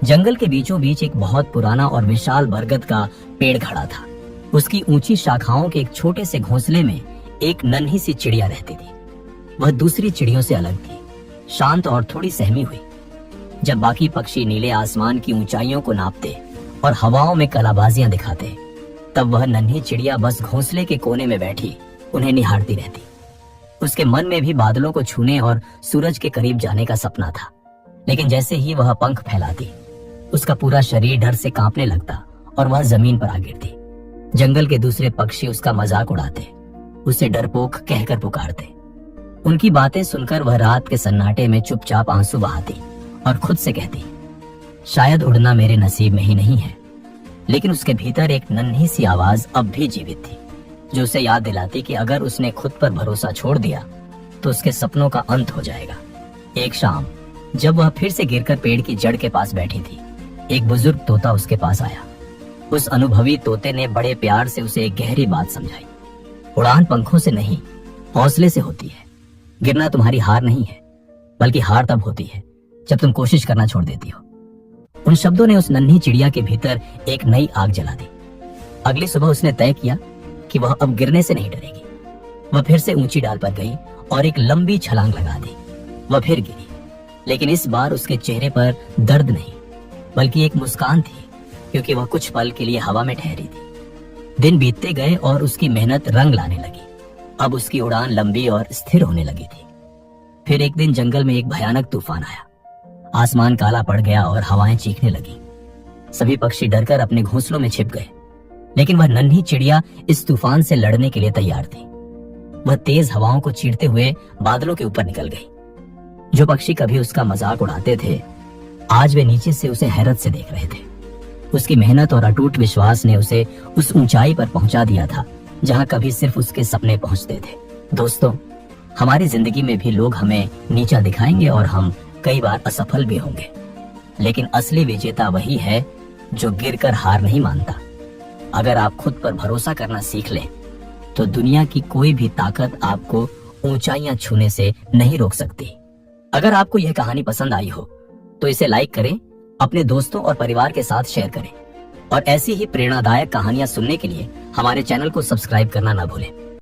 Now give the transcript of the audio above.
जंगल के बीचों बीच एक बहुत पुराना और विशाल बरगद का पेड़ खड़ा था। उसकी ऊंची शाखाओं के एक छोटे से घोंसले में एक नन्ही सी चिड़िया रहती थी। वह दूसरी चिड़ियों से अलग थी, शांत और थोड़ी सहमी हुई। जब बाकी पक्षी नीले आसमान की ऊंचाइयों को नापते और हवाओं में कलाबाजियां दिखाते, तब वह नन्ही चिड़िया बस घोंसले के कोने में बैठी उन्हें निहारती रहती। उसके मन में भी बादलों को छूने और सूरज के करीब जाने का सपना था, लेकिन जैसे ही वह पंख फैलाती, उसका पूरा शरीर डर से कांपने लगता और वह जमीन पर आ गिरती। जंगल के दूसरे पक्षी उसका मजाक उड़ाते, उसे डरपोक कहकर पुकारते। उनकी बातें सुनकर वह रात के सन्नाटे में चुपचाप आंसू बहाती और खुद से कहती, शायद उड़ना मेरे नसीब में ही नहीं है। लेकिन उसके भीतर एक नन्ही सी आवाज अब भी जीवित थी, जो उसे याद दिलाती कि अगर उसने खुद पर भरोसा छोड़ दिया तो उसके सपनों का अंत हो जाएगा। एक शाम जब वह फिर से गिरकर पेड़ की जड़ के पास बैठी थी, एक बुजुर्ग तोता उसके पास आया। उस अनुभवी तोते ने बड़े प्यार से उसे एक गहरी बात समझाई। उड़ान पंखों से नहीं, हौसले से होती है। गिरना तुम्हारी हार नहीं है, बल्कि हार तब होती है जब तुम कोशिश करना छोड़ देती हो। उन शब्दों ने उस नन्ही चिड़िया के भीतर एक नई आग जला दी। अगली सुबह उसने तय किया कि वह अब गिरने से नहीं डरेगी। वह फिर से ऊंची डाल पर गई और एक लंबी छलांग लगा दी। वह फिर गिरी, लेकिन इस बार उसके चेहरे पर दर्द नहीं, बल्कि एक मुस्कान थी, क्योंकि वह कुछ पल के लिए हवा में ठहरी थी। दिन बीतते गए और उसकी मेहनत रंग लाने लगी। अब उसकी उड़ान लंबी और स्थिर होने लगी थी। फिर एक दिन जंगल में एक भयानक तूफान आया। आसमान काला पड़ गया और हवाएं चीखने लगी। सभी पक्षी डरकर अपने घोंसलों में छिप गए, लेकिन वह नन्ही चिड़िया इस तूफान से लड़ने के लिए तैयार थी। वह तेज हवाओं को चीरते हुए बादलों के ऊपर निकल गई। जो पक्षी कभी उसका मजाक उड़ाते थे, आज वे नीचे से उसे हैरत से देख रहे थे। उसकी मेहनत और अटूट विश्वास ने उसे उस ऊंचाई पर पहुंचा दिया था जहां कभी सिर्फ उसके सपने पहुंचते थे। दोस्तों, हमारी जिंदगी में भी लोग हमें नीचा दिखाएंगे और हम कई बार असफल भी होंगे, लेकिन असली विजेता वही है जो गिरकर हार नहीं मानता। अगर आप खुद पर भरोसा करना सीख लें, तो दुनिया की कोई भी ताकत आपको ऊंचाइयां छूने से नहीं रोक सकती। अगर आपको यह कहानी पसंद आई हो तो इसे लाइक करें, अपने दोस्तों और परिवार के साथ शेयर करें और ऐसी ही प्रेरणादायक कहानियां सुनने के लिए हमारे चैनल को सब्सक्राइब करना ना भूलें।